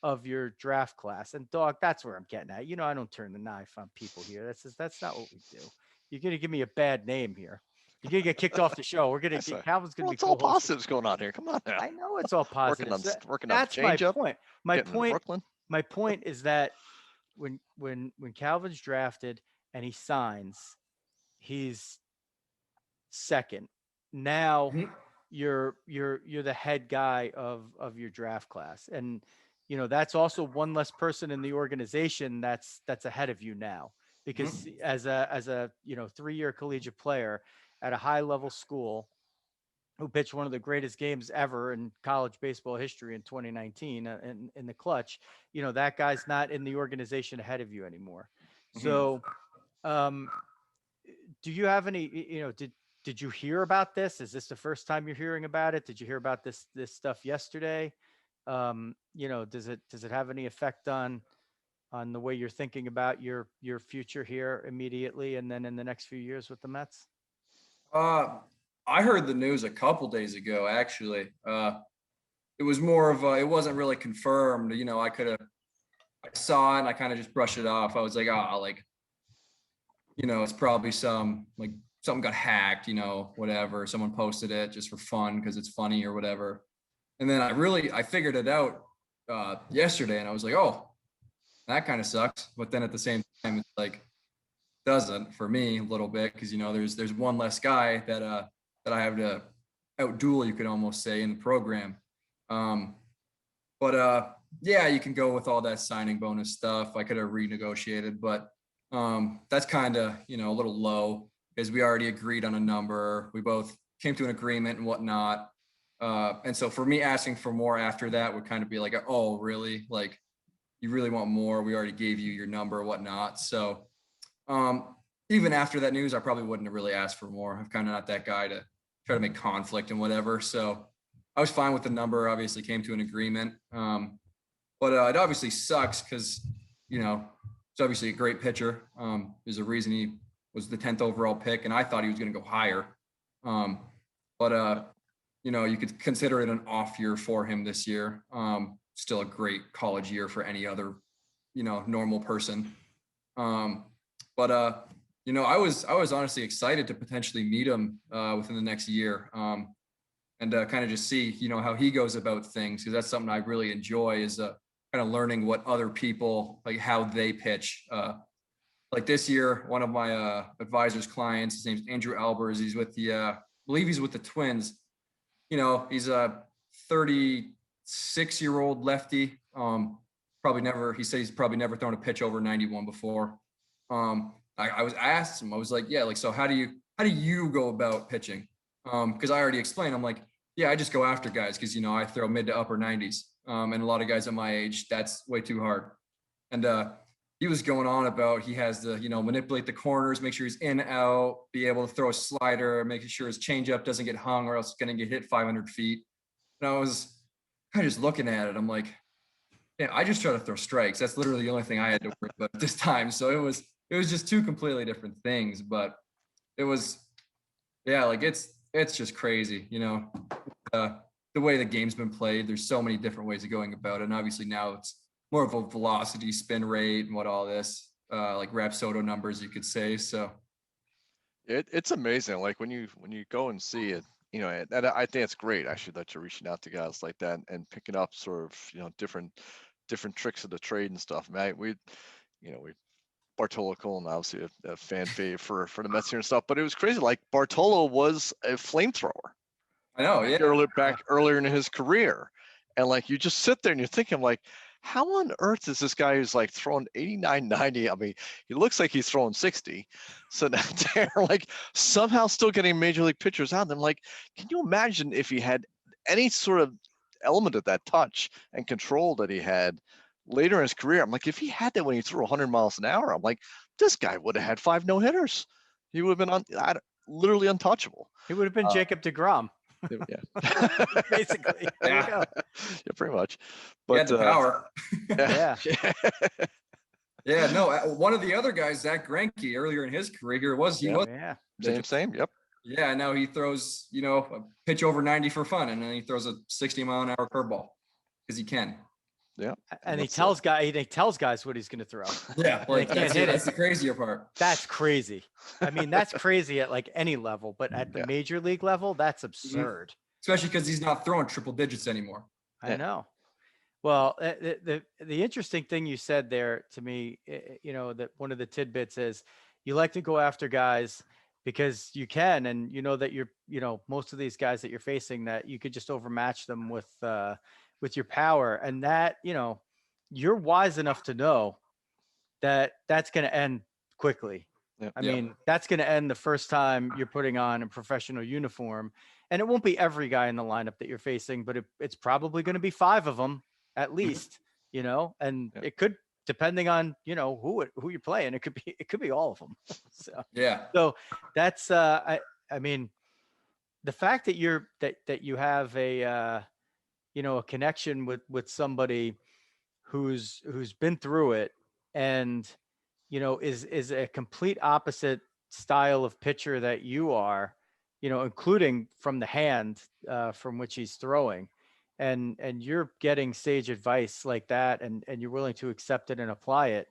of your draft class. And Dog, that's where I'm getting at. I don't turn the knife on people here. That's not what we do. You're going to give me a bad name here. You're going to get kicked off the show. We're going to get Calvin's going to be it's all positives going on here. Come on now. I know it's all positive. Working on That's the my change up. point. My point is that when Calvin's drafted and he signs, he's second. Now you're the head guy of your draft class, and that's also one less person in the organization that's ahead of you now, because as a 3-year collegiate player at a high level school, who pitched one of the greatest games ever in college baseball history in 2019 in the clutch, that guy's not in the organization ahead of you anymore. So, do you have any, did you hear about this? Is this the first time you're hearing about it? Did you hear about this stuff yesterday? Does it have any effect on the way you're thinking about your future here immediately, and then in the next few years with the Mets? I heard the news a couple days ago, actually. It was more of it wasn't really confirmed. I saw it and I kind of just brushed it off. I was like, it's probably something got hacked, whatever. Someone posted it just for fun because it's funny or whatever. And then I figured it out yesterday, and I was like, oh, that kind of sucks. But then at the same time, it's like, doesn't for me a little bit, because there's one less guy that I have to outduel, you could almost say, in the program. Yeah, you can go with all that signing bonus stuff. I could have renegotiated, but that's kind of a little low, because we already agreed on a number. We both came to an agreement and whatnot. And so for me, asking for more after that would kind of be like, oh, really? Like, you really want more? We already gave you your number, whatnot. So even after that news, I probably wouldn't have really asked for more. I'm kind of not that guy to try to make conflict and whatever. So I was fine with the number, obviously came to an agreement. But it obviously sucks because, he's obviously a great pitcher. There's a reason he was the 10th overall pick, and I thought he was going to go higher. You could consider it an off year for him this year. Still a great college year for any other, normal person. I was honestly excited to potentially meet him within the next year, and kind of just see, how he goes about things, because that's something I really enjoy, is kind of learning what other people, like how they pitch. Like this year, one of my advisor's clients, his name's Andrew Albers. He's with I believe he's with the Twins. He's a 36-year-old lefty. He says he's probably never thrown a pitch over 91 before. I asked him, I was like, yeah, like, so how do you go about pitching? Because I already explained, I'm like, yeah, I just go after guys, because, I throw mid to upper 90s. And a lot of guys at my age, that's way too hard. And he was going on about, he has to, manipulate the corners, make sure he's in, out, be able to throw a slider, making sure his changeup doesn't get hung or else it's going to get hit 500 feet. And I was kind of just looking at it. I'm like, yeah, I just try to throw strikes. That's literally the only thing I had to worry about this time. So it was just two completely different things, but it was Yeah, like it's just crazy, the way the game's been played. There's so many different ways of going about it, and obviously now it's more of a velocity, spin rate, and what all this like Rapsodo numbers, you could say. So It's amazing. Like when you go and see it, and I think it's great actually that you're reaching out to guys like that and picking up sort of different tricks of the trade and stuff. Man, we Bartolo Colon, obviously a fan fave for the Mets here and stuff, but it was crazy. Like Bartolo was a flamethrower. I know, yeah. Back earlier in his career, and like you just sit there and you're thinking like, how on earth is this guy who's like throwing 89, 90? I mean, he looks like he's throwing 60. So they're like somehow still getting major league pitchers out. And I'm like, can you imagine if he had any sort of element of that touch and control that he had later in his career? I'm like, if he had that when he threw 100 miles an hour, I'm like, this guy would have had 5 no-hitters. He would have been literally untouchable. He would have been Jacob deGrom. Yeah. Basically. There you go. Yeah, pretty much. But he had the power. Yeah. Yeah, no, one of the other guys, Zach Greinke, earlier in his career here was Same. Yep. Yeah, now he throws, a pitch over 90 for fun, and then he throws a 60-mile-an-hour curveball because he can. Yeah, and he tells guys what he's going to throw. Yeah, like that's the crazier part. That's crazy. I mean, that's crazy at like any level, but at the major league level, that's absurd. Especially because he's not throwing triple digits anymore. I know. Well, the interesting thing you said there to me, that one of the tidbits is you like to go after guys because you can, and that you're, most of these guys that you're facing, that you could just overmatch them with your power, and that, you're wise enough to know that that's going to end quickly. Yep. I mean, that's going to end the first time you're putting on a professional uniform, and it won't be every guy in the lineup that you're facing, but it's probably going to be 5 of them at least, and it could, depending on, who you're playing, it could be all of them. So that's, I mean, the fact that you have a, a connection with somebody who's been through it, and, is a complete opposite style of pitcher that you are, including from the hand, from which he's throwing. And you're getting sage advice like that, and you're willing to accept it and apply it.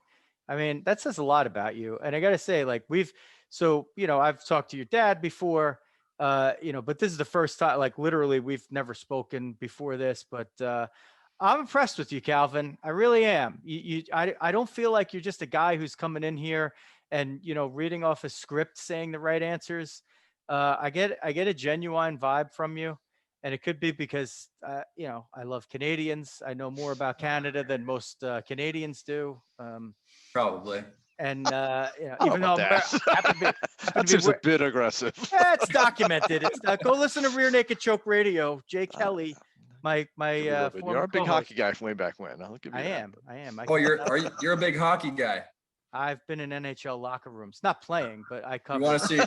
I mean, that says a lot about you. And I got to say, like, I've talked to your dad before, but this is the first time, like, literally we've never spoken before this, but I'm impressed with you, Calvin. I really am. I don't feel like you're just a guy who's coming in here and, reading off a script, saying the right answers. I get a genuine vibe from you. And it could be because, I love Canadians. I know more about Canada than most Canadians do. Probably. And, even though that seems a bit aggressive. Yeah, it's documented. Go listen to Rear Naked Choke Radio. Jake Healy, my you're a big hockey guy from way back when. I am. You're a big hockey guy. I've been in NHL locker rooms, not playing, but I cover. You want to see?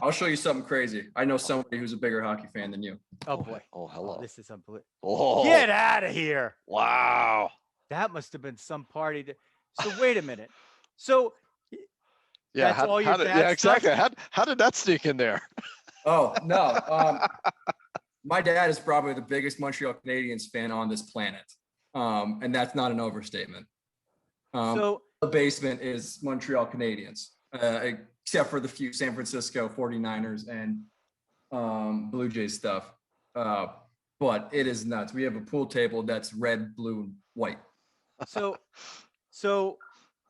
I'll show you something crazy. I know somebody who's a bigger hockey fan than you. Oh boy! Oh, hello! This is unbelievable. Oh. Get out of here! Wow! That must have been some party. So wait a minute. So yeah, exactly. How did that sneak in there? Oh no! My dad is probably the biggest Montreal Canadiens fan on this planet, and that's not an overstatement. So the basement is Montreal Canadiens, except for the few San Francisco 49ers and Blue Jays stuff. But it is nuts. We have a pool table that's red, blue, and white. So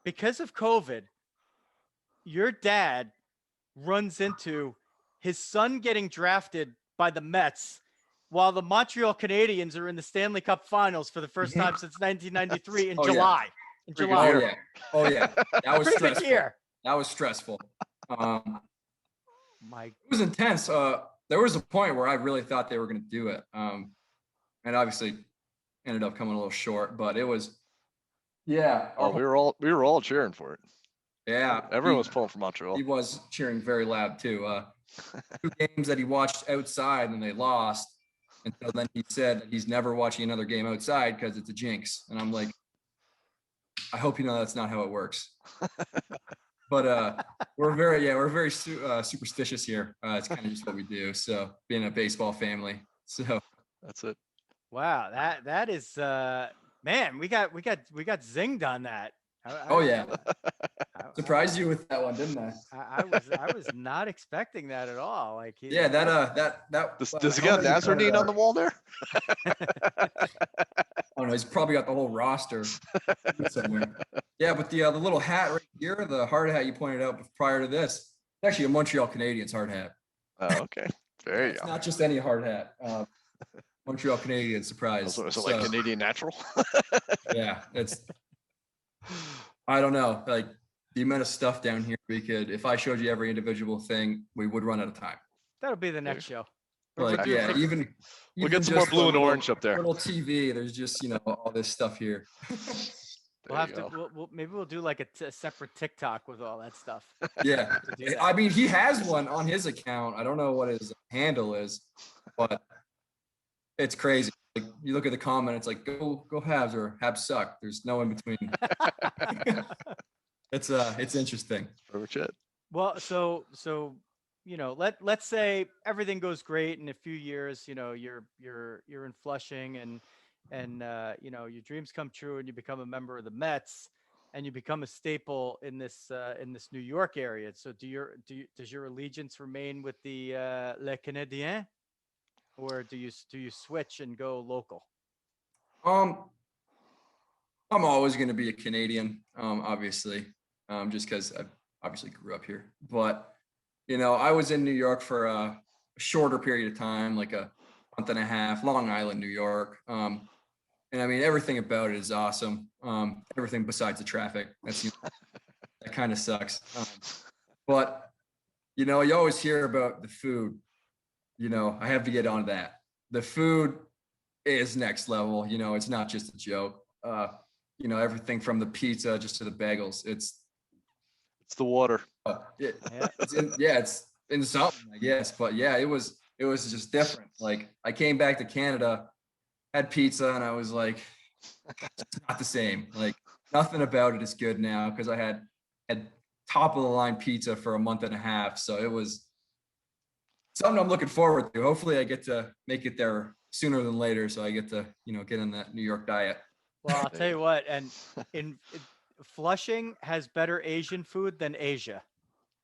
because of COVID, your dad runs into his son getting drafted by the Mets while the Montreal Canadiens are in the Stanley Cup Finals for the first time since 1993 in July. Yeah. In July. Oh yeah. That was stressful. That was stressful. It was intense. There was a point where I really thought they were going to do it, and obviously ended up coming a little short. But it was, yeah. Oh, we were all cheering for it. Yeah, everyone was pulling for Montreal. He was cheering very loud too. 2 games that he watched outside and they lost, and so then he said he's never watching another game outside because it's a jinx. And I'm like, I hope you know that's not how it works. But we're very superstitious here. It's kind of just what we do. So being a baseball family. So That's it. Wow, that is man, we got zinged on that. Oh yeah. Surprised you with that one, didn't I? I was not expecting that at all. Like Yeah, that Does he got Nazarene on the wall there? Oh no, he's probably got the whole roster somewhere. Yeah, but the little hat right here, the hard hat you pointed out prior to this, it's actually a Montreal Canadiens hard hat. Oh, okay. There you It's go. not just any hard hat. Montreal Canadiens surprise. So it's like Canadian natural. Yeah, I don't know, like the amount of stuff down here if I showed you every individual thing, we would run out of time. That'll be the next show. Like, yeah, even we'll get some more blue and orange up there. Little TV, there's just, all this stuff here. We'll have to, maybe we'll do like a separate TikTok with all that stuff. Yeah. I mean, he has one on his account. I don't know what his handle is, but it's crazy. Like you look at the comment, it's like go Habs or Habs suck. There's no in between. It's interesting. Pretty much it. Well, so let's say everything goes great in a few years. You're in Flushing and your dreams come true and you become a member of the Mets and you become a staple in this New York area. So does your allegiance remain with the Les Canadiens, or do you switch and go local? I'm always going to be a Canadian, obviously, just because I obviously grew up here. But I was in New York for a shorter period of time, like a month and a half, Long Island, New York. And I mean, everything about it is awesome. Everything besides the traffic. That kind of sucks. But, you always hear about the food. I have to get on that. The food is next level. It's not just a joke. Everything from the pizza just to the bagels. It's the water. It's in something, I guess. But yeah, it was just different. Like I came back to Canada, had pizza, and I was like, it's not the same. Like nothing about it is good now because I had top of the line pizza for a month and a half. So it was something I'm looking forward to. Hopefully I get to make it there sooner than later. So I get to, get in that New York diet. Well, I'll tell you what, and Flushing has better Asian food than Asia,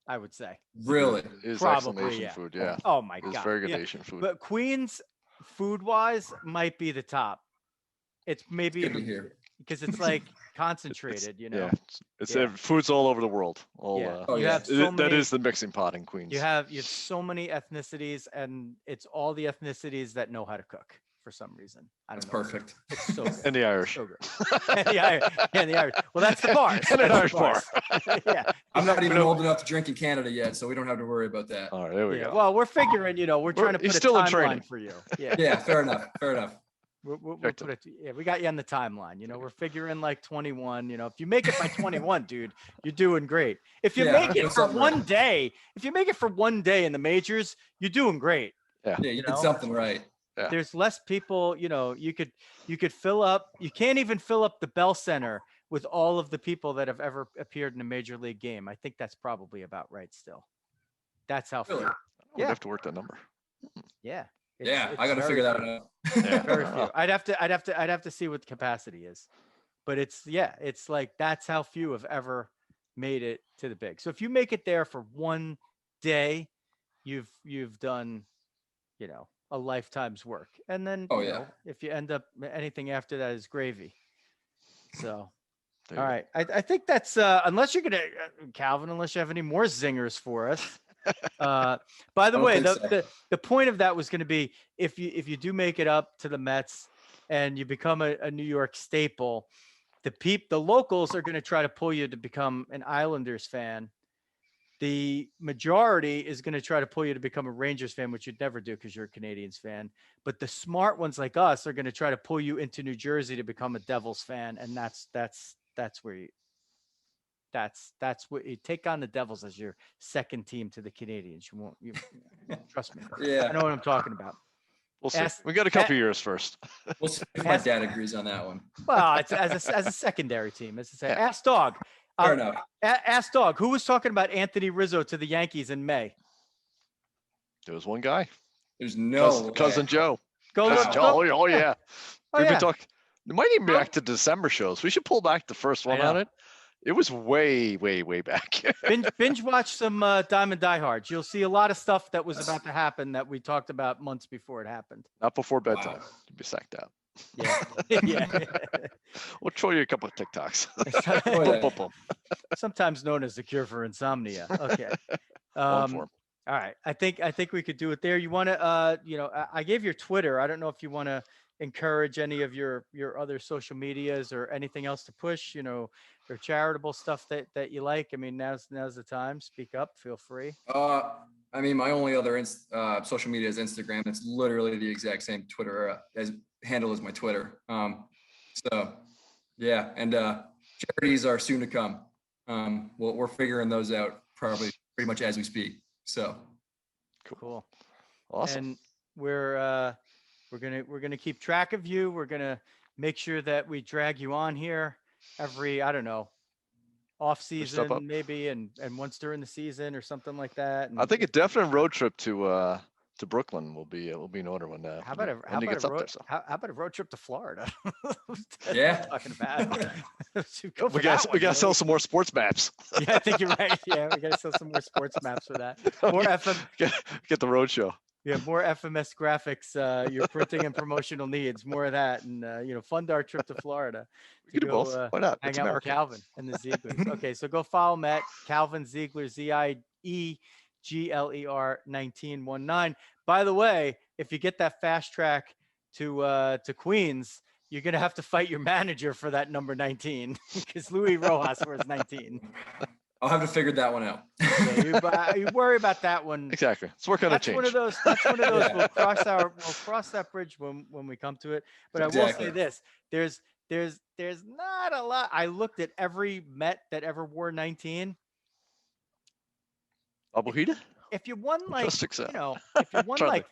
I would say. Really? It is Probably, excellent Asian yeah. food, yeah. Oh my It's God. very good Asian food. But Queens, food-wise, might be the top. It's maybe Good to hear. because it's like concentrated, Yeah, it's food's all over the world. You have so many, that is the mixing pot in Queens. You have so many ethnicities, and it's all the ethnicities that know how to cook for some reason. I don't know. Perfect. It's so good. And the Irish. So good. And the Irish. Well, that's the bars. And an Irish bar. Yeah. I'm not even old enough to drink in Canada yet, so we don't have to worry about that. All right, there we go. Well, we're figuring, we're trying to put he's a still in timeline training. for you. Yeah. Yeah, fair enough. We'll put it, we got you on the timeline. We're figuring like 21. If you make it by 21, dude, you're doing great. If you make it for one day, in the majors, you're doing great. Yeah, you did something right. Yeah. There's less people. You could fill up. You can't even fill up the Bell Center with all of the people that have ever appeared in a major league game. I think that's probably about right. Still, that's how. Really? We'd have to work that number. Yeah. I got to figure that out. Yeah. Very few. I'd have to see what the capacity is, but it's like that's how few have ever made it to the big. So if you make it there for one day, you've done, a lifetime's work. And then, if you end up anything after that is gravy. So, all right. I think that's unless you're gonna Calvin, unless you have any more zingers for us. By the way, the point of that was going to be if you do make it up to the Mets and you become a New York staple, the locals are going to try to pull you to become an Islanders fan. The majority is going to try to pull you to become a Rangers fan, which you'd never do because you're a Canadiens fan. But the smart ones like us are going to try to pull you into New Jersey to become a Devils fan, and that's where you. That's what you take on the Devils as your second team to the Canadiens. You trust me. Yeah, I know what I'm talking about. We'll see. We got a couple years first. We'll see if my dad agrees on that one. Well, it's as a secondary team. As I say, Ask Dog. Fair enough. Ask Dog, who was talking about Anthony Rizzo to the Yankees in May? There was one guy. There's no cousin way. Joe. Go Wow. look. Joe. Oh yeah. Oh, We've yeah. been talking. It might even be Go- back to December shows. We should pull back the first one on know. it. It was way back. binge watch some Diamond Diehards. You'll see a lot of stuff that was about to happen that we talked about months before it happened. Not before bedtime. Wow. You'd be sacked out. Yeah. Yeah. We'll throw you a couple of TikToks. Oh, yeah. Boom, boom, Sometimes known as the cure for insomnia. Okay. Long form. All right. I think we could do it there. You want to, I gave your Twitter. I don't know if you want to encourage any of your other social medias or anything else to push, or charitable stuff that you like. I mean, now's the time. Speak up. Feel free. I mean, my only other social media is Instagram. It's literally the exact same Twitter handle as my Twitter. So yeah, and charities are soon to come. We're figuring those out probably pretty much as we speak. So Cool. Awesome. And we're gonna keep track of you. We're gonna make sure that we drag you on here every, I don't know, off step up. season maybe, and once during the season or something like that. And I think a definite road trip to Brooklyn will be in order when how about he gets up there. So how about a road trip to Florida? Yeah. Talking about. we got to sell some more sports maps. Yeah, I think you're right. Yeah, we got to sell some more sports maps for that. More FM. Get the road show. Yeah, more FMS graphics. Your printing and promotional needs. More of that, and fund our trip to Florida. We can do both. Why not? Hang It's out America. with Calvin and the Zieglers. Okay, so go follow him at Calvin Ziegler, Ziegler 1919. By the way, if you get that fast track to Queens, you're gonna have to fight your manager for that number 19 because Louis Rojas wears 19. I'll have to figure that one out. Yeah, you worry about that one. Exactly. It's working on a change. That's one of those. Yeah. We'll cross that bridge when we come to it. But I will say this: there's not a lot. I looked at every Met that ever wore 19. Ojeda? If you won like, Just accept. if you won Try like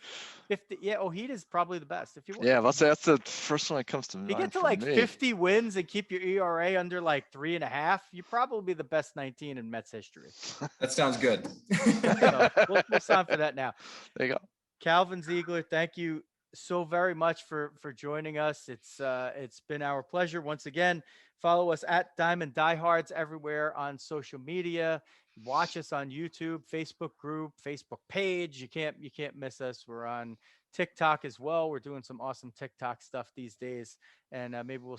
50, yeah, Ojeda's probably the best. If you won, Yeah, that's the first one that comes to mind. you get to for like me. 50 wins and keep your ERA under like 3.5, you're probably the best 19 in Mets history. That sounds good. So we'll sign for that now. There you go. Calvin Ziegler, thank you so very much for joining us. It's been our pleasure once again. Follow us at Diamond Diehards everywhere on social media. Watch us on YouTube, Facebook group, Facebook page. You can't miss us. We're on TikTok as well. We're doing some awesome TikTok stuff these days, and maybe we'll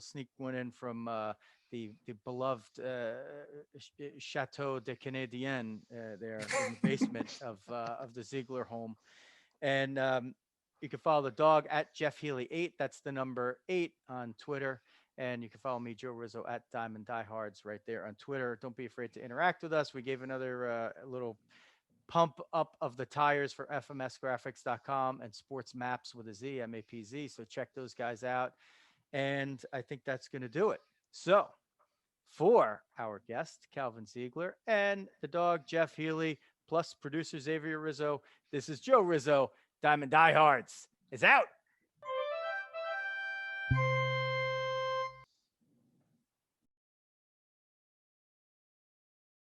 sneak one in from the beloved Chateau de Canadiens there in the basement of the Ziegler home. And you can follow the dog at Jeff Healy 8. That's the number 8 on Twitter. And you can follow me, Joe Rizzo, at Diamond Diehards right there on Twitter. Don't be afraid to interact with us. We gave another little pump up of the tires for FMSgraphics.com and Sports Maps with a Z, MAPZ. So check those guys out. And I think that's going to do it. So for our guest, Calvin Ziegler, and the dog, Jeff Healy, plus producer Xavier Rizzo, this is Joe Rizzo. Diamond Diehards is out.